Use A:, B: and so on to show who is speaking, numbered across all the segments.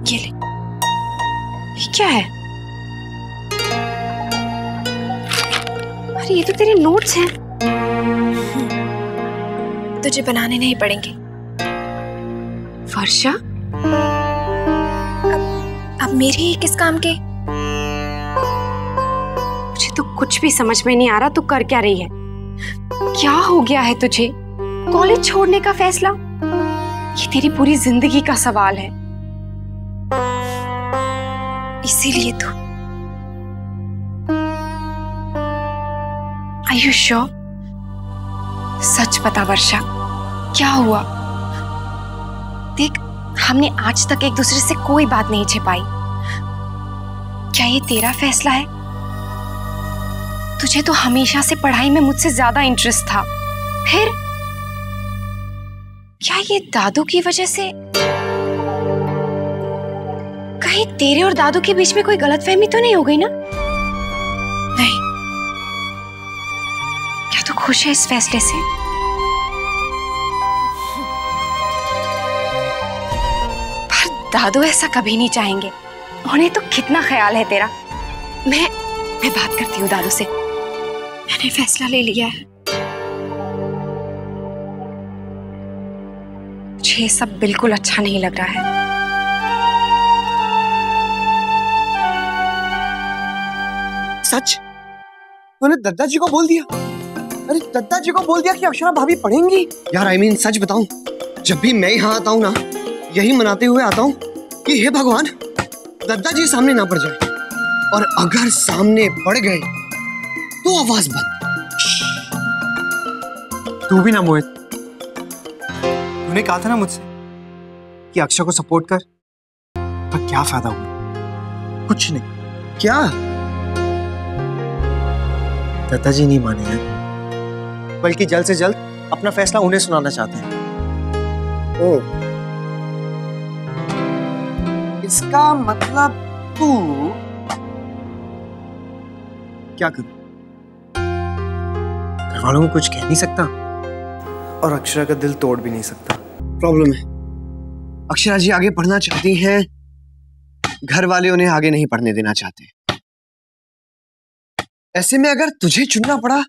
A: ये ले, ये क्या है? अरे ये तो तेरे नोट्स हैं। तुझे बनाने नहीं पड़ेंगे। वर्षा, अब मेरे ही किस काम के? मुझे तो कुछ भी समझ में नहीं आ रहा तू कर क्या रही है। क्या हो गया है तुझे? कॉलेज छोड़ने का फैसला? ये तेरी पूरी जिंदगी का सवाल है। इसीलिए तो। Are you sure? सच बता वर्षा, क्या हुआ? देख, हमने आज तक एक दूसरे से कोई बात नहीं छिपाई। क्या ये तेरा फैसला है? तुझे तो हमेशा से पढ़ाई में मुझसे ज्यादा इंटरेस्ट था। फिर क्या ये दादू की वजह से? कहीं तेरे और दादू के बीच में कोई गलतफहमी तो नहीं हो गई ना? नहीं। क्या तू खुश है इस फैसले से? पर दादू ऐसा कभी नहीं चाहेंगे। उन्हें तो कितना ख्याल है तेरा। मैं बात करती हूँ दादू से। मैंने फैसला ले लिया है। मुझे ये सब बिल्कुल अच्छा नहीं लग रहा है।
B: सच? तूने दद्दा जी को बोल दिया? अरे दद्दा जी को बोल दिया कि अक्षरा भाभी पढ़ेंगी? यार I mean, सच बताऊं, जब भी मैं यहाँ आता हूँ ना, यही मनाते हुए आता हूँ कि हे भगवान, दद्दा जी सामने ना पड़ जाए, और अगर सामने पड़ गए तो आवाज बंद। तू भी ना मोहित, तूने कहा था ना मुझसे कि अक्षरा को सपोर्ट कर, पर क्या फायदा हुआ? कुछ नहीं। क्या? दद्दा जी नहीं माने हैं, बल्कि जल्द से जल्द अपना फैसला उन्हें सुनाना चाहते हैं। ओह, इसका मतलब तू क्या करूं? घर वालों को कुछ कह नहीं सकता और अक्षरा का दिल तोड़ भी नहीं सकता। प्रॉब्लम है, अक्षरा जी आगे पढ़ना चाहती हैं, घर वाले उन्हें आगे नहीं पढ़ने देना चाहते। ऐसे में अगर तुझे चुनना पड़ा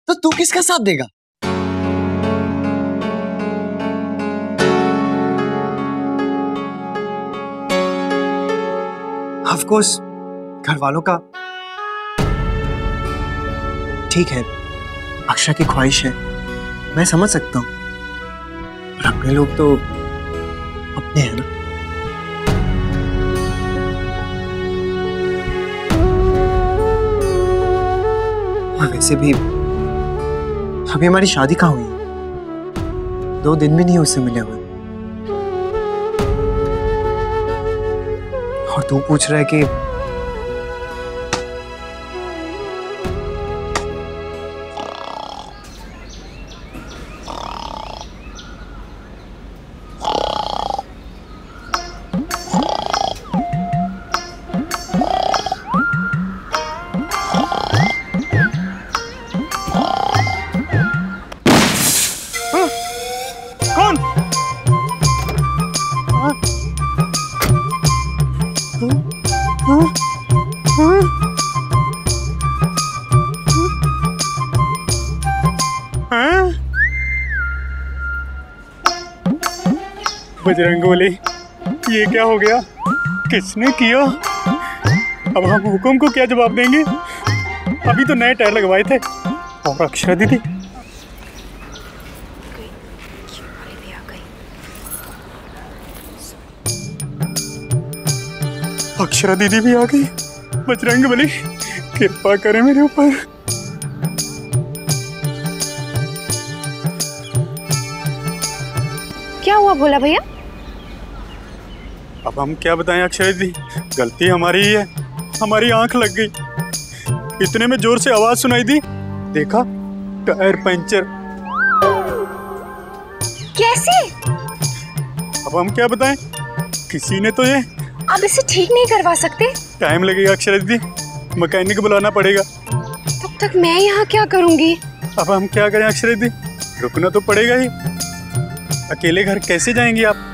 B: तो तू किसका साथ देगा? ऑफ कोर्स घर वालों का ठीक है, अक्षरा की ख्वाहिश है, मैं समझ सकता हूं, पर अपने लोग तो अपने हैं ना। और वैसे भी अभी हमारी शादी कहाँ हुई है? 2 दिन भी नहीं उससे मिले हुए, और तू पूछ रहा है कि बजरंगबली, ये क्या हो गया? किसने किया? अब हम हुक्म को क्या जवाब देंगे? अभी तो नए टायर लगवाए थे। और अक्षरा दीदी, अक्षरा दीदी भी आ गई। बजरंगबली, कृपा करें मेरे ऊपर।
A: क्या हुआ भोला भैया?
C: अब हम क्या बताएं अक्षरा दीदी, गलती हमारी ही है। हमारी आंख लग गई, इतने में जोर से आवाज सुनाई दी, देखा टायर पंचर।
A: कैसे?
C: अब हम क्या बताएं, किसी ने तो ये।
A: आप इसे ठीक नहीं करवा सकते?
C: टाइम लगेगा अक्षरा दीदी, मैकेनिक बुलाना पड़ेगा।
A: तब तक मैं यहाँ क्या करूँगी?
C: अब हम क्या करें अक्षरा दीदी, रुकना तो पड़ेगा ही। अकेले घर कैसे जाएंगी आप?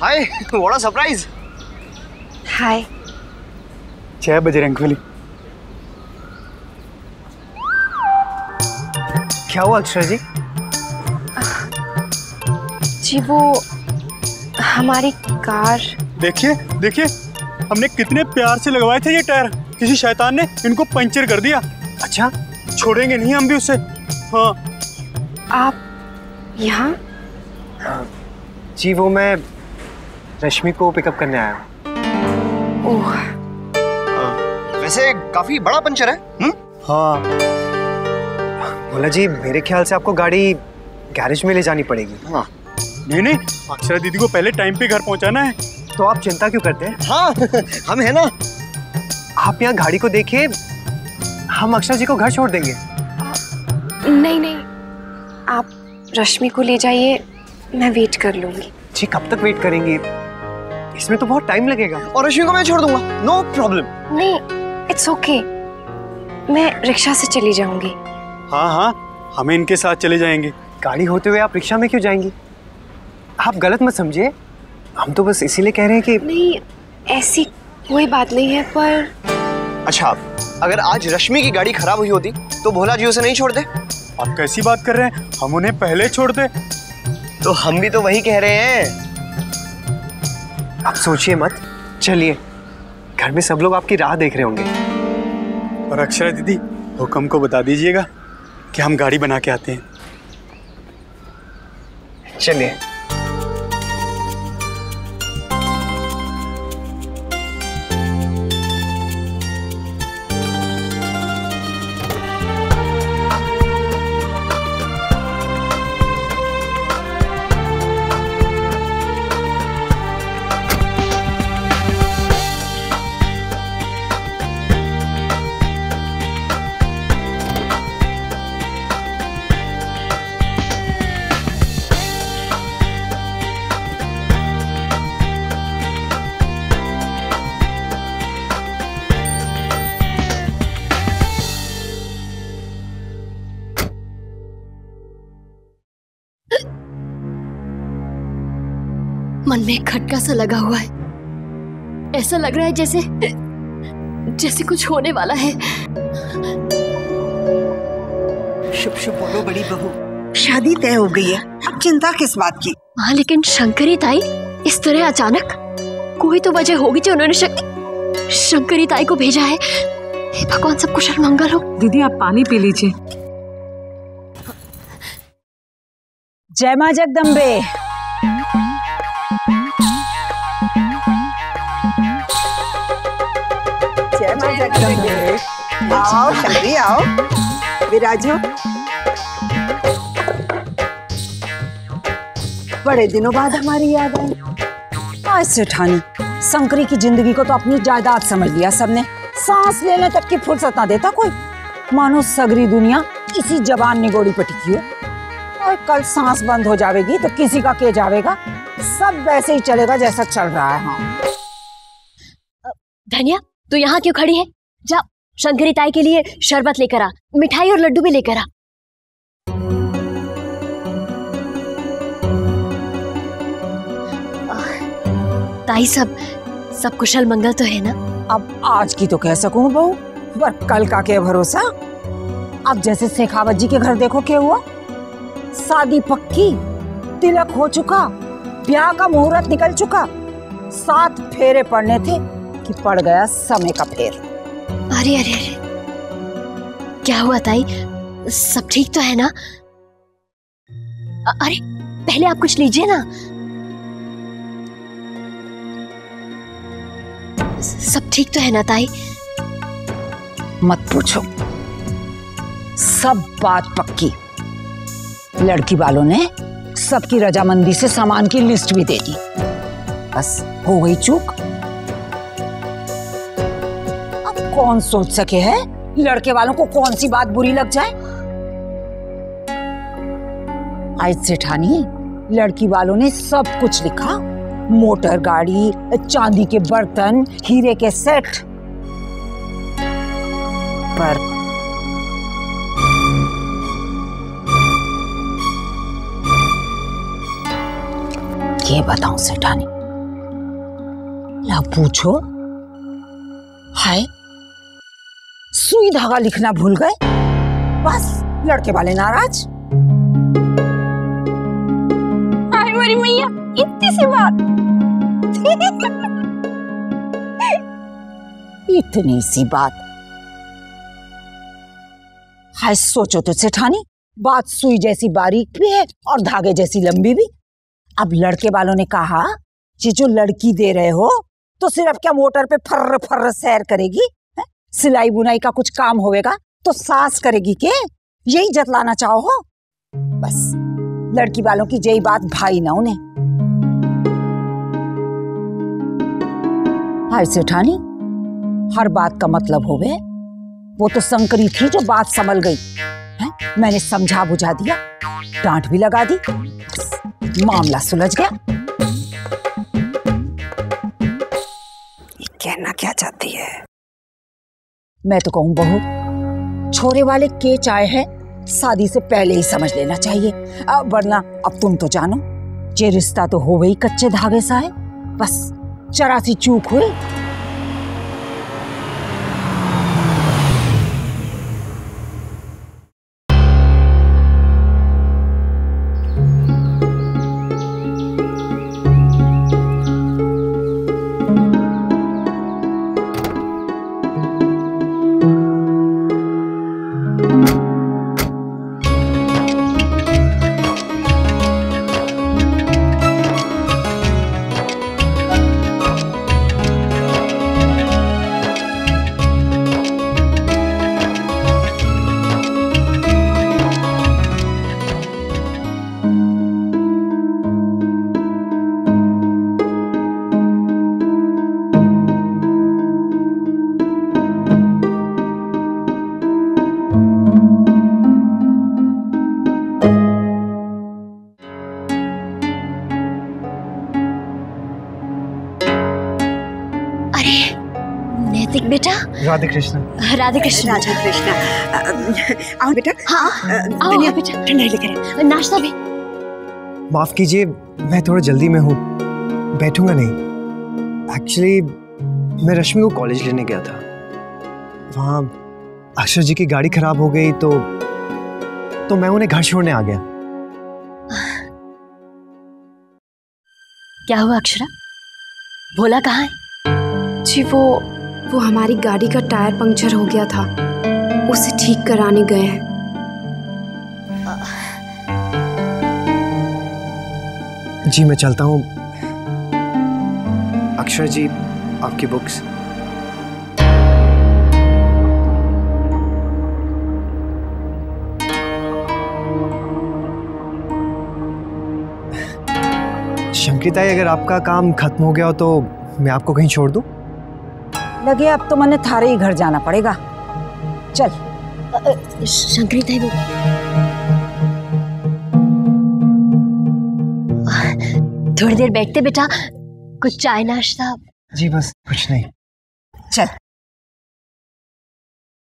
B: हाय, व्हाट अ सरप्राइज।
A: हाय।
C: जय बजरंगबली।
B: क्या हुआ अक्षरा जी?
A: जी वो हमारी कार।
C: देखिए देखिए, हमने कितने प्यार से लगवाए थे ये टायर, किसी शैतान ने इनको पंचर कर दिया।
B: अच्छा,
C: छोड़ेंगे नहीं हम भी उससे। हाँ।
A: आप यहाँ?
B: जी वो मैं रश्मि को पिकअप करने आया हूँ।
A: ओह।
B: वैसे काफी बड़ा पंचर है।
C: हाँ।
B: भोला जी, मेरे ख्याल से आपको गाड़ी गैरेज में ले जानी पड़ेगी। हाँ।
C: नहीं नहीं, अक्षरा दीदी को पहले टाइम पे घर पहुंचाना है।
B: तो आप चिंता क्यों करते हैं? हाँ हम है ना। आप यहाँ गाड़ी को देखिए, हम अक्षरा जी को घर छोड़ देंगे।
A: नहीं नहीं, आप रश्मि को ले जाइए, मैं वेट कर लूंगी।
B: जी कब तक वेट करेंगे? इसमें तो बहुत टाइम लगेगा। और रश्मि को मैं छोड़ दूंगा, नो प्रॉब्लम।
A: नहीं, इट्स ओके, मैं रिक्शा से चली जाऊंगी।
C: हाँ हाँ, हमें इनके साथ चले जाएंगे।
B: गाड़ी होते हुए आप रिक्शा में क्यों जाएंगी? आप गलत मत समझिए, हम तो बस इसीलिए कह रहे हैं कि। नहीं,
A: ऐसी कोई बात नहीं है, पर
B: अच्छा, अगर आज रश्मि की गाड़ी खराब हुई होती तो भोला जी उसे नहीं छोड़ते?
C: आप कैसी बात कर रहे हैं, हम उन्हें पहले छोड़ते।
B: तो हम भी तो वही कह रहे हैं। आप सोचिए मत, चलिए, घर में सब लोग आपकी राह देख रहे होंगे।
C: और अक्षरा दीदी, हुक्म को बता दीजिएगा कि हम गाड़ी बना के आते हैं।
B: चलिए।
D: मन में एक खटका सा लगा हुआ है, ऐसा लग रहा है जैसे जैसे कुछ होने वाला है।
E: शुभ शुभ बोलो बड़ी बहू, शादी तय हो गई है, अब चिंता किस बात की?
D: हाँ, लेकिन शंकरी ताई इस तरह अचानक, कोई तो वजह होगी जो उन्होंने शंकरी ताई को भेजा है। हे भगवान, सब कुशल मंगल हो।
F: दीदी आप पानी पी लीजिए।
G: जय मां जगदम्बे।
E: जय मां जगदम्बे। आओ शंकरी, आओ विराजो। बड़े दिनों बाद हमारी याद आई।
G: आज सेठानी, शंकरी की जिंदगी को तो अपनी जायदाद समझ लिया सबने, सांस लेने तक की फुर्सत ना देता कोई। मानो सगरी दुनिया इसी जबान निगोड़ी पे टिकी हो। और कल सांस बंद हो जाएगी तो किसी का के जाएगा, सब वैसे ही चलेगा जैसा चल रहा है। हाँ
D: धनिया, तू यहाँ क्यों खड़ी है? जा शंकरी ताई के लिए शरबत लेकर आ, मिठाई और लड्डू भी लेकर आ। ताई सब कुशल मंगल तो है ना?
G: अब आज की तो कह सकूं बहू, पर कल का क्या भरोसा। अब जैसे शेखावत जी के घर देखो क्या हुआ, शादी पक्की, तिलक हो चुका, ब्याह का मुहूर्त निकल चुका, 7 फेरे पड़ने थे कि पड़ गया समय का फेर।
D: अरे अरे अरे, क्या हुआ ताई, सब ठीक तो है ना? अरे पहले आप कुछ लीजिए ना। सब ठीक तो है ना ताई?
G: मत पूछो, सब बात पक्की। लड़की वालों ने सबकी रजामंदी से सामान की लिस्ट भी दे दी, बस हो गई चूक। अब कौन सोच सके है लड़के वालों को कौन सी बात बुरी लग जाए। आज सेठानी, लड़की वालों ने सब कुछ लिखा, मोटर गाड़ी, चांदी के बर्तन, हीरे के सेट, पर ये बताऊं सेठानी, ला पूछो, हाय सुई धागा लिखना भूल गए, बस लड़के वाले नाराज।
D: हाय मेरी मैया, इतनी सी बात।
G: इतनी सी बात। हाय सोचो तो सेठानी, बात सुई जैसी बारीक भी है और धागे जैसी लंबी भी। अब लड़के वालों ने कहा कि जो लड़की दे रहे हो तो सिर्फ क्या मोटर पे फर्र फर्र सैर करेगी, सिलाई बुनाई का कुछ काम होएगा तो सास करेगी के? यही जतलाना चाहो हो? बस लड़की वालों की यही बात भाई ना उन्हें। हाय सेठानी, हर बात का मतलब होवे। वो तो शंकरी थी जो बात संभल गई है? मैंने समझा बुझा दिया, डांट भी लगा दी, मामला सुलझ गया।
E: ये कहना क्या चाहती है?
G: मैं तो कहूं बहू, छोरे वाले के चाय है शादी से पहले ही समझ लेना चाहिए, वरना अब तुम तो जानो ये रिश्ता तो हो गई कच्चे धागे सा है, बस जरा सी चूक हुई।
D: बेटा
B: राधे कृष्ण।
D: राधे कृष्ण।
E: राधे कृष्ण। आओ बेटा।
D: हाँ
E: धनिया बेटा, ठंडा लेकर
D: नाश्ता भी।
B: माफ कीजिए, मैं थोड़ा जल्दी में हूँ, बैठूंगा नहीं। एक्चुअली मैं रश्मि को कॉलेज लेने गया था, वहाँ अक्षर जी की गाड़ी खराब हो गई तो मैं उन्हें घर छोड़ने आ गया।
D: क्या हुआ अक्षरा? भोला कहाँ है?
A: जी वो हमारी गाड़ी का टायर पंक्चर हो गया था, उसे ठीक कराने गए हैं।
B: जी मैं चलता हूँ। अक्षर जी, आपकी बुक्स। शंकरिताई, अगर आपका काम खत्म हो गया हो तो मैं आपको कहीं छोड़ दूं?
G: लगे अब तो मैंने थारे ही घर जाना पड़ेगा। चल।
D: शंकरिताई, वो थोड़ी देर बैठते बेटा, कुछ चाय नाश्ता?
B: जी बस कुछ नहीं।
G: चल।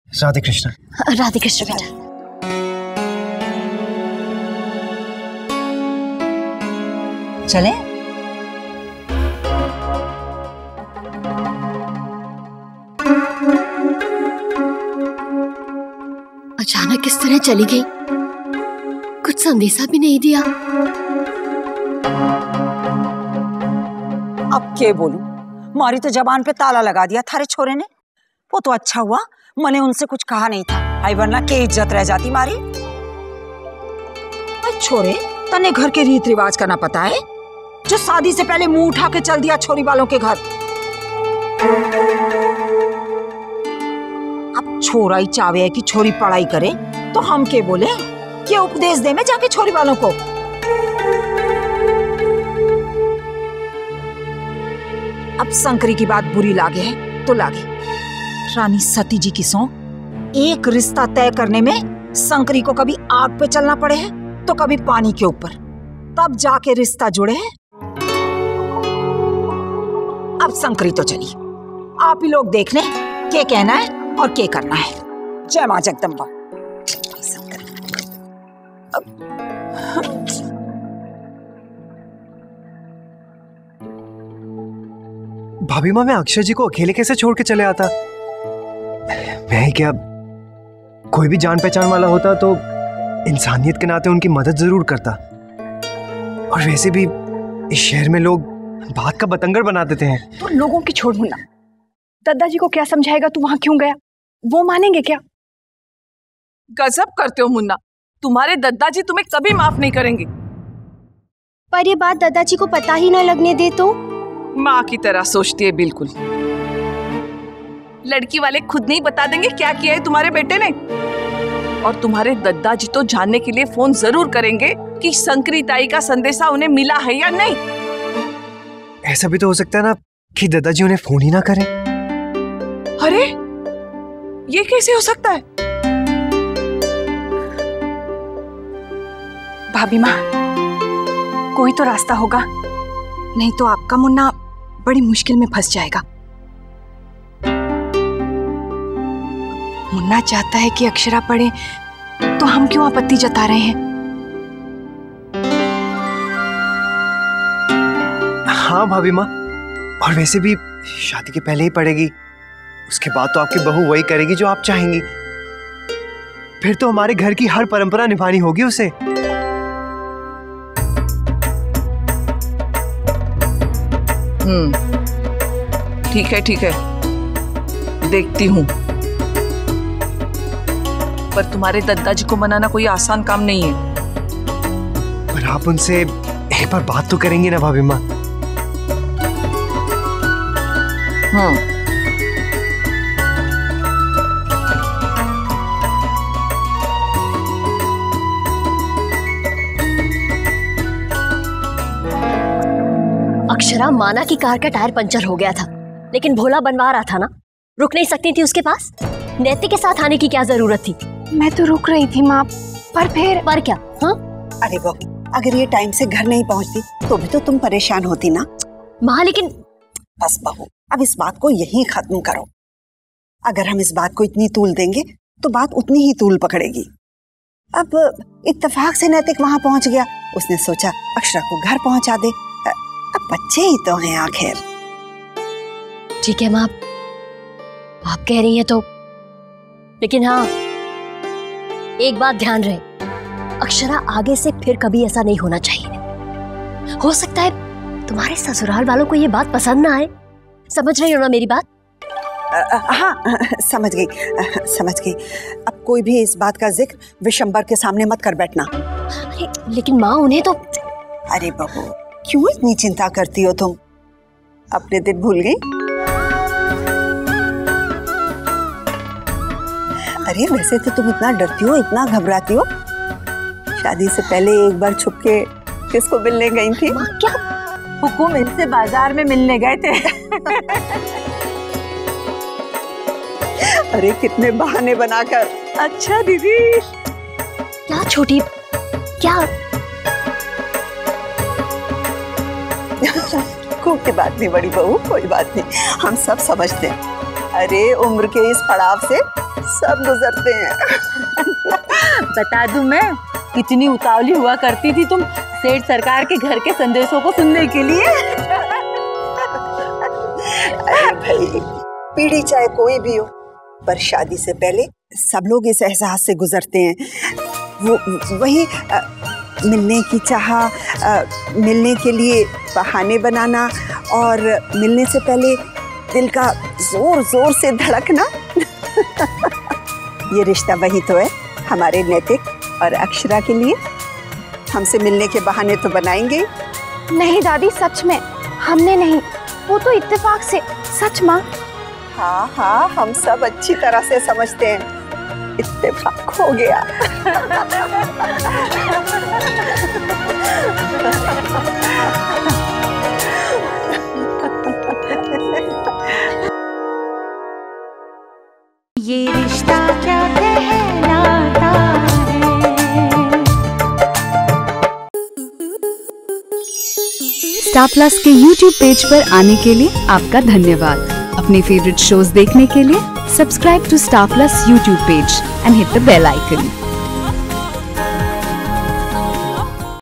B: राधे कृष्ण।
D: राधे कृष्ण बेटा।
G: चले।
D: अचानक किस तरह चली गई, कुछ संदेशा भी नहीं दिया।
G: अब क्या बोलूं, मारी तो जबान पे ताला लगा दिया थारे छोरे ने। वो तो अच्छा हुआ मैंने उनसे कुछ कहा नहीं था, आई वरना के इज्जत रह जाती मारी। छोरे, तने घर के रीत रिवाज का ना पता है, जो शादी से पहले मुंह उठा के चल दिया छोरी वालों के घर। अब छोरा ही चावे है कि छोरी पढ़ाई करे तो हम के बोले, क्या उपदेश दे में जाके छोरी वालों को। अब शंकरी की बात बुरी लागे है तो लागे, रानी सती जी की सौं एक रिश्ता तय करने में शंकरी को कभी आग पे चलना पड़े है तो कभी पानी के ऊपर, तब जाके रिश्ता जुड़े है। अब शंकरी तो चली, आप ही लोग देख लें क्या कहना है और क्या करना है। जय मां जगदम्बा।
B: भाभी माँ, मैं अक्षय जी को अकेले कैसे छोड़ के चले आता? मैं ही क्या, कोई भी जान पहचान वाला होता तो इंसानियत के नाते उनकी मदद जरूर करता। और वैसे भी इस शहर में लोग बात का बतंगड़ बना देते हैं।
A: तो लोगों की छोड़ मुन्ना, दादाजी को क्या समझाएगा? तू वहां क्यों गया? वो मानेंगे क्या?
F: गजब करते हो मुन्ना, तुम्हारे दादाजी तुम्हें कभी माफ नहीं करेंगे।
D: पर ये बात दादाजी को पता ही ना लगने दे तो?
F: माँ की तरह सोचती है बिल्कुल। लड़की वाले खुद नहीं बता देंगे क्या किया है तुम्हारे बेटे ने। और तुम्हारे दादाजी तो जानने के लिए फोन जरूर करेंगे कि शंकरी ताई का संदेशा उन्हें मिला है या नहीं।
B: ऐसा भी तो हो सकता है ना कि दादाजी उन्हें फोन ही ना करें।
F: अरे ये कैसे हो सकता है?
A: भाभी माँ, कोई तो रास्ता होगा, नहीं तो आपका मुन्ना बड़ी मुश्किल में फंस जाएगा। मुन्ना चाहता है कि अक्षरा पढ़े, तो हम क्यों आपत्ति जता रहे हैं?
B: हाँ भाभी माँ, और वैसे भी शादी के पहले ही पड़ेगी, उसके बाद तो आपकी बहू वही करेगी जो आप चाहेंगी। फिर तो हमारे घर की हर परंपरा निभानी होगी उसे।
F: ठीक है, देखती हूँ। पर तुम्हारे दादाजी को मनाना कोई आसान काम नहीं है।
B: पर आप उनसे एक बार बात तो करेंगी ना भाभी माँ?
D: अक्षरा माना कि कार का टायर पंचर हो गया था, लेकिन भोला बनवा रहा था ना, रुक नहीं सकती थी उसके पास? नैतिक के साथ आने की क्या जरूरत थी?
A: मैं तो रुक रही थी माँ, पर फिर।
D: पर क्या? हाँ
E: अरे बहू, अगर ये टाइम से घर नहीं पहुंचती तो भी तो तुम परेशान होती ना।
D: माँ लेकिन।
E: बस बहू, अब इस बात को यहीं खत्म करो। अगर हम इस बात को इतनी तूल देंगे तो बात उतनी ही तूल पकड़ेगी। अब इत्तेफाक से नैतिक वहां पहुंच गया, उसने सोचा अक्षरा को घर पहुंचा दे। अब बच्चे ही तो हैं आखिर।
D: ठीक है माँ, आप कह रही हैं तो, लेकिन हाँ एक बात ध्यान रहे, अक्षरा आगे से फिर कभी ऐसा नहीं होना चाहिए। हो सकता है तुम्हारे ससुराल वालों को ये बात पसंद ना आए। समझ रही हो ना मेरी बात?
E: हाँ समझ गई। अब कोई भी इस बात का जिक्र विशंबर के सामने मत कर बैठना।
D: अरे लेकिन माँ उन्हें तो।
E: अरे बहू, क्यों इतनी चिंता करती हो तुम? अपने दिन भूल गई? अरे वैसे तो तुम इतना डरती हो, इतना घबराती हो। शादी से पहले एक बार छुप के किसको मिलने गई थी?
D: क्या?
G: हुकुम इनसे बाजार में मिलने गए थे।
E: अरे कितने बहाने बनाकर। अच्छा दीदी।
D: क्या छोटी, क्या?
E: कोई बात नहीं बड़ी बहू, कोई बात नहीं, हम सब समझते हैं। अरे उम्र के इस पड़ाव से सब गुजरते हैं।
G: बता दूं मैं कितनी उतावली हुआ करती थी तुम सेठ सरकार के घर के संदेशों को सुनने के लिए।
E: अरे भाई, पीढ़ी चाहे कोई भी हो, पर शादी से पहले सब लोग इस एहसास से गुजरते हैं। वही मिलने की चाह, मिलने के लिए बहाने बनाना और मिलने से पहले दिल का जोर जोर से धड़कना। ये रिश्ता वही तो है हमारे नैतिक और अक्षरा के लिए। हमसे मिलने के बहाने तो बनाएंगे।
A: नहीं दादी, सच में हमने नहीं, वो तो इत्तेफाक से। सच माँ।
E: हाँ, हम सब अच्छी तरह से समझते हैं, इत्तेफाक हो गया।
H: ये रिश्ता क्या कहलाता है।
I: स्टार प्लस के YouTube पेज पर आने के लिए आपका धन्यवाद। अपने फेवरेट शोज देखने के लिए subscribe to Star Plus YouTube page and hit the bell icon.